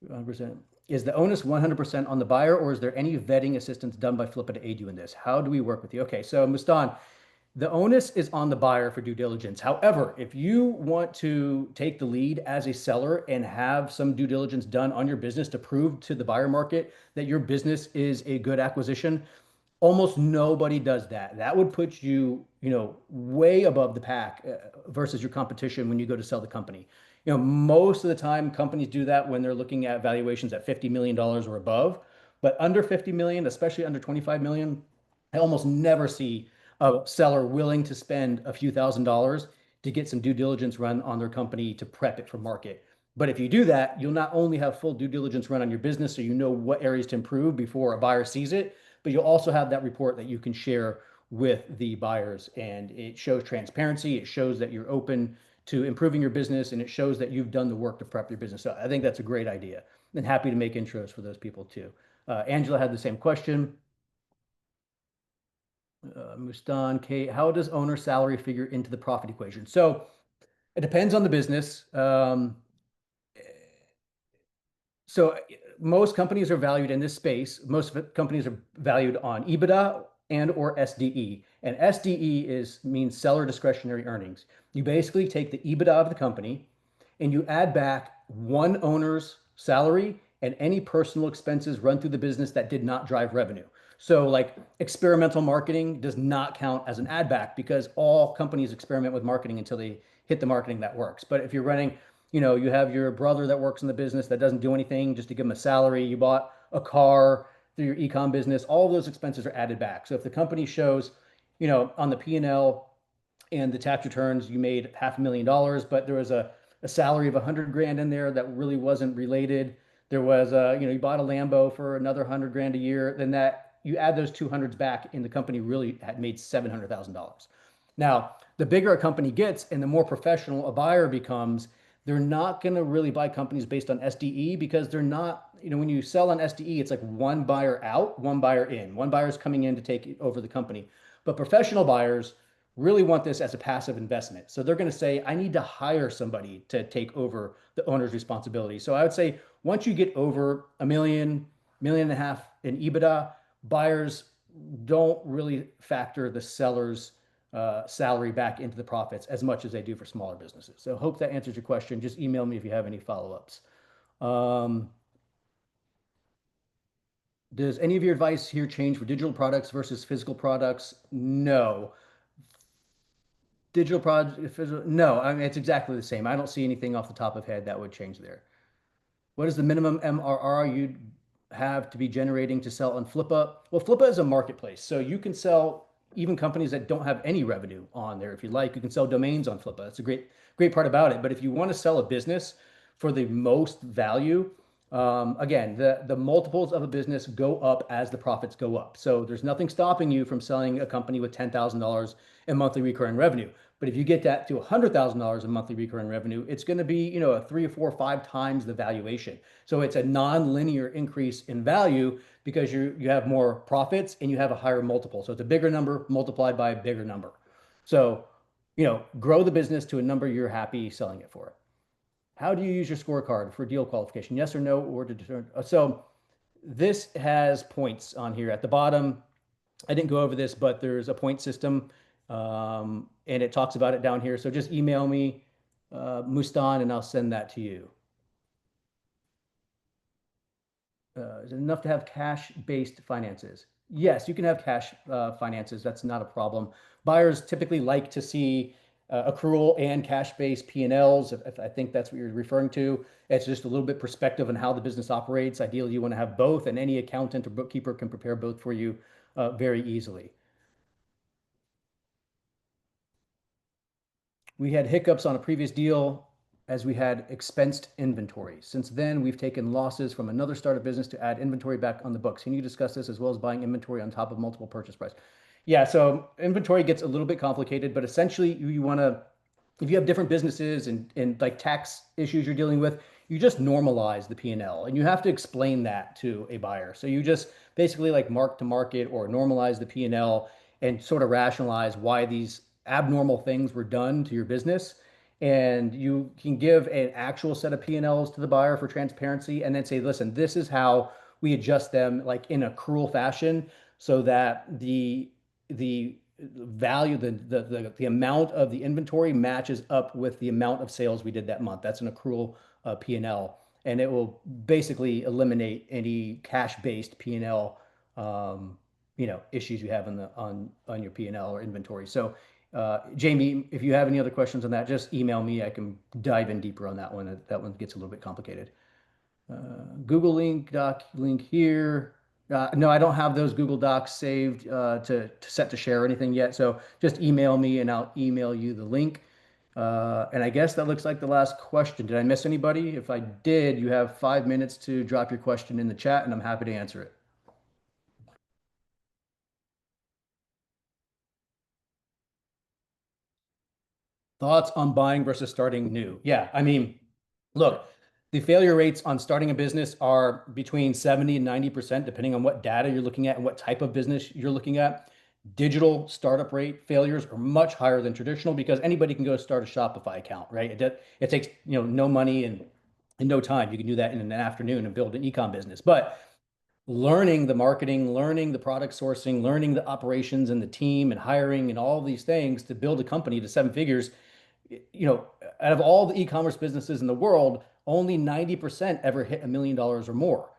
100%. Is the onus 100% on the buyer, or is there any vetting assistance done by Flippa to aid you in this? How do we work with you? Okay, so Mustan, the onus is on the buyer for due diligence. However, if you want to take the lead as a seller and have some due diligence done on your business to prove to the buyer market that your business is a good acquisition, almost nobody does that. That would put you, way above the pack versus your competition when you go to sell the company. Most of the time companies do that when they're looking at valuations at $50 million or above, but under 50 million, especially under 25 million, I almost never see a seller willing to spend a few $1,000s to get some due diligence run on their company to prep it for market. But if you do that, you'll not only have full due diligence run on your business so you know what areas to improve before a buyer sees it, but you'll also have that report that you can share with the buyers. And it shows transparency. It shows that you're open to improving your business, and it shows that you've done the work to prep your business. So I think that's a great idea. And happy to make intros for those people too. Angela had the same question. Mustan, Kate, how does owner salary figure into the profit equation? So it depends on the business. So most companies are valued in this space. Most companies are valued on EBITDA and or SDE. And SDE means seller discretionary earnings. You basically take the EBITDA of the company and you add back one owner's salary and any personal expenses run through the business that did not drive revenue. So like experimental marketing does not count as an add back because all companies experiment with marketing until they hit the marketing that works. But if you're running, you have your brother that works in the business that doesn't do anything just to give him a salary, you bought a car through your ecom business, all of those expenses are added back. So if the company shows, on the P&L and the tax returns, you made $500,000, but there was a salary of 100 grand in there that really wasn't related. There was you bought a Lambo for another 100 grand a year, then that you add those 200s back and the company really had made $700,000. Now, the bigger a company gets and the more professional a buyer becomes, they're not going to really buy companies based on SDE because they're not, when you sell on SDE, it's like one buyer out, one buyer in. One buyer is coming in to take over the company. But professional buyers really want this as a passive investment. So they're going to say, I need to hire somebody to take over the owner's responsibility. So I would say once you get over a million, million and a half in EBITDA, buyers don't really factor the seller's salary back into the profits as much as they do for smaller businesses. So hope that answers your question. Just email me if you have any follow-ups. Does any of your advice here change for digital products versus physical products? No. Digital product, no. I mean, it's exactly the same. I don't see anything off the top of head that would change there. What is the minimum MRR you have to be generating to sell on Flippa? Well, Flippa is a marketplace, so you can sell even companies that don't have any revenue on there if you like. You can sell domains on Flippa. That's a great part about it. But if you want to sell a business for the most value, again, the multiples of a business go up as the profits go up. So there's nothing stopping you from selling a company with $10,000 in monthly recurring revenue. But if you get that to $100,000 in monthly recurring revenue, it's going to be, a three or four or five times the valuation. So it's a non-linear increase in value because you have more profits and you have a higher multiple. So it's a bigger number multiplied by a bigger number. So, grow the business to a number you're happy selling it for. How do you use your scorecard for deal qualification? Yes or no, or to determine. So this has points on here at the bottom. I didn't go over this, but there's a point system, and it talks about it down here. So just email me, Mustan, and I'll send that to you. Is it enough to have cash-based finances? Yes, you can have cash finances. That's not a problem. Buyers typically like to see accrual and cash-based P&Ls, if I think that's what you're referring to. It's just a little bit perspective on how the business operates. Ideally, you want to have both, and any accountant or bookkeeper can prepare both for you very easily. We had hiccups on a previous deal as we had expensed inventory. Since then, we've taken losses from another startup business to add inventory back on the books. Can you discuss this as well as buying inventory on top of multiple purchase price? Yeah, so inventory gets a little bit complicated, but essentially you want to, if you have different businesses and like tax issues you're dealing with, you just normalize the P&L and L, and you have to explain that to a buyer. So you just basically like mark to market or normalize the P&L and sort of rationalize why these abnormal things were done to your business. And you can give an actual set of P&Ls to the buyer for transparency and then say, listen, this is how we adjust them like in a accrual fashion so that the value, the amount of the inventory matches up with the amount of sales we did that month. That's an accrual P&L, and it will basically eliminate any cash-based P&L, issues you have on your P&L or inventory. So, Jamie, if you have any other questions on that, just email me. I can dive in deeper on that one. That one gets a little bit complicated. Google doc link here. No, I don't have those Google Docs saved to set to share or anything yet. So just email me and I'll email you the link. And I guess that looks like the last question. Did I miss anybody? If I did, you have 5 minutes to drop your question in the chat and I'm happy to answer it. Thoughts on buying versus starting new? Yeah, I mean, look, the failure rates on starting a business are between 70 and 90%, depending on what data you're looking at and what type of business you're looking at. Digital startup rate failures are much higher than traditional because anybody can go start a Shopify account, right? It takes, no money and no time. You can do that in an afternoon and build an ecom business. But learning the marketing, learning the product sourcing, learning the operations and the team and hiring and all these things to build a company to seven figures, out of all the e-commerce businesses in the world, only 90% ever hit $1 million or more.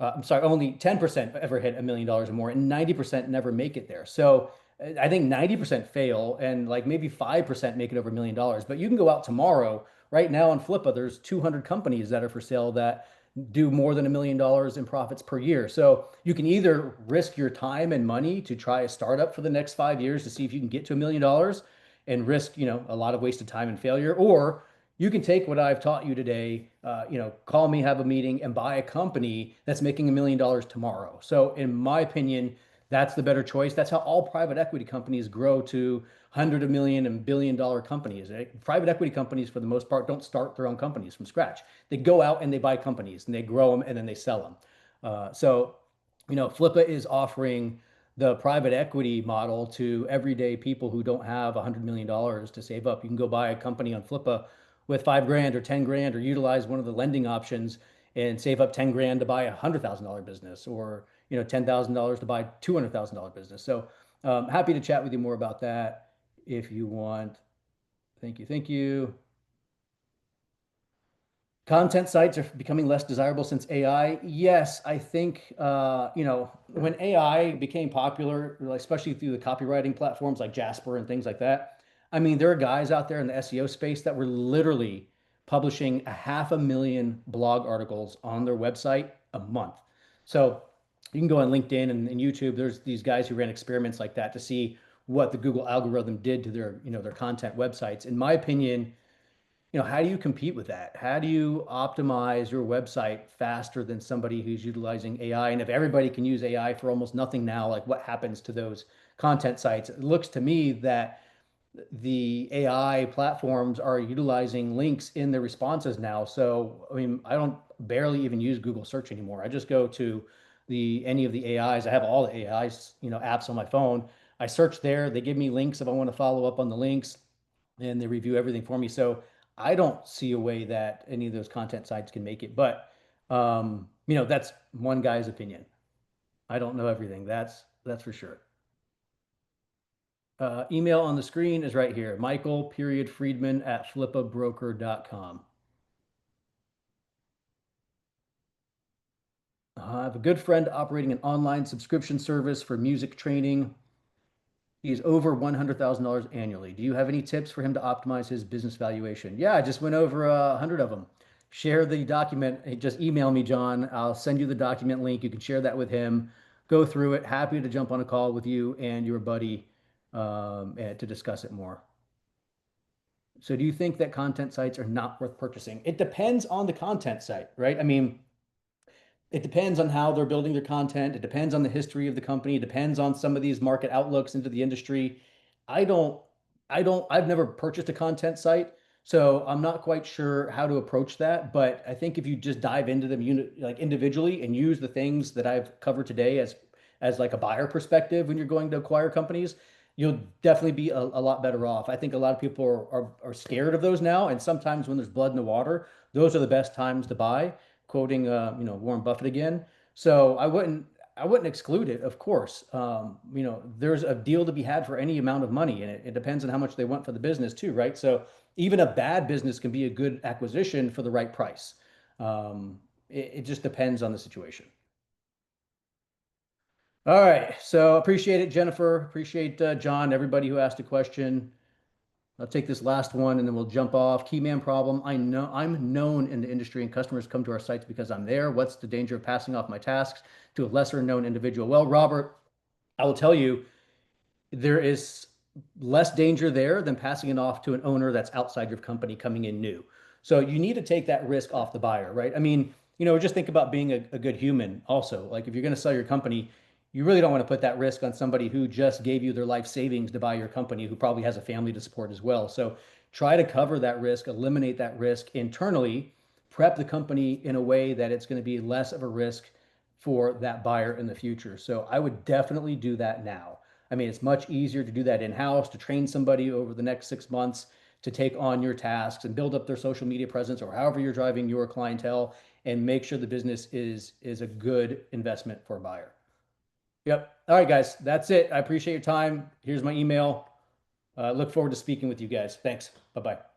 I'm sorry, only 10% ever hit $1 million or more, and 90% never make it there. So I think 90% fail, and like maybe 5% make it over $1 million. But you can go out tomorrow. Right now on Flippa, there's 200 companies that are for sale that do more than $1 million in profits per year. So you can either risk your time and money to try a startup for the next 5 years to see if you can get to $1 million and risk, a lot of wasted time and failure, or you can take what I've taught you today, call me, have a meeting, and buy a company that's making $1 million tomorrow. So, in my opinion, that's the better choice. That's how all private equity companies grow to hundred of million and billion-dollar companies. Right? Private equity companies, for the most part, don't start their own companies from scratch. They go out and they buy companies and they grow them and then they sell them. Flippa is offering the private equity model to everyday people who don't have $100 million to save up. You can go buy a company on Flippa with 5 grand or 10 grand, or utilize one of the lending options and save up 10 grand to buy $100,000 business, or $10,000 to buy $200,000 business. So happy to chat with you more about that if you want. Thank you. Thank you. Content sites are becoming less desirable since AI. Yes, I think when AI became popular, like, especially through the copywriting platforms like Jasper and things like that. I mean, there are guys out there in the SEO space that were literally publishing 500,000 blog articles on their website a month. So you can go on LinkedIn and YouTube. There's these guys who ran experiments like that to see what the Google algorithm did to their, their content websites. In my opinion, how do you compete with that? How do you optimize your website faster than somebody who's utilizing AI? And if everybody can use AI for almost nothing now, like what happens to those content sites? It looks to me that the AI platforms are utilizing links in their responses now. So, I mean, I don't barely even use Google search anymore. I just go to any of the AIs. I have all the AIs, apps on my phone. I search there. They give me links if I want to follow up on the links, and they review everything for me. So I don't see a way that any of those content sites can make it. But that's one guy's opinion. I don't know everything. That's for sure. Email on the screen is right here. Michael period Freedman at flippabroker.com. I have a good friend operating an online subscription service for music training. He is over $100,000 annually. Do you have any tips for him to optimize his business valuation? Yeah, I just went over 100 of them. Share the document. Hey, just email me, John. I'll send you the document link. You can share that with him. Go through it. Happy to jump on a call with you and your buddy to discuss it more. So do you think that content sites are not worth purchasing? It depends on the content site, right? I mean, it depends on how they're building their content. It depends on the history of the company. It depends on some of these market outlooks into the industry. I don't, I've never purchased a content site, so I'm not quite sure how to approach that. But I think if you just dive into them like individually and use the things that I've covered today as like a buyer perspective when you're going to acquire companies, you'll definitely be a lot better off. I think a lot of people are scared of those now, and sometimes when there's blood in the water, those are the best times to buy, quoting Warren Buffett again. So I wouldn't exclude it, of course. There's a deal to be had for any amount of money, and it depends on how much they want for the business too, right? So even a bad business can be a good acquisition for the right price. It just depends on the situation. All right. So appreciate it, Jennifer. Appreciate John, everybody who asked a question. I'll take this last one and then we'll jump off. Key man problem. I know I'm known in the industry and customers come to our sites because I'm there. What's the danger of passing off my tasks to a lesser known individual? Well, Robert, I will tell you, there is less danger there than passing it off to an owner that's outside your company coming in new. So you need to take that risk off the buyer, right? I mean, just think about being a good human also. Like if you're going to sell your company, you really don't want to put that risk on somebody who just gave you their life savings to buy your company, who probably has a family to support as well. So try to cover that risk, eliminate that risk internally, prep the company in a way that it's going to be less of a risk for that buyer in the future. So I would definitely do that now. I mean, it's much easier to do that in-house, to train somebody over the next 6 months to take on your tasks and build up their social media presence or however you're driving your clientele and make sure the business is a good investment for a buyer. Yep. All right, guys, that's it. I appreciate your time. Here's my email. Look forward to speaking with you guys. Thanks. Bye-bye.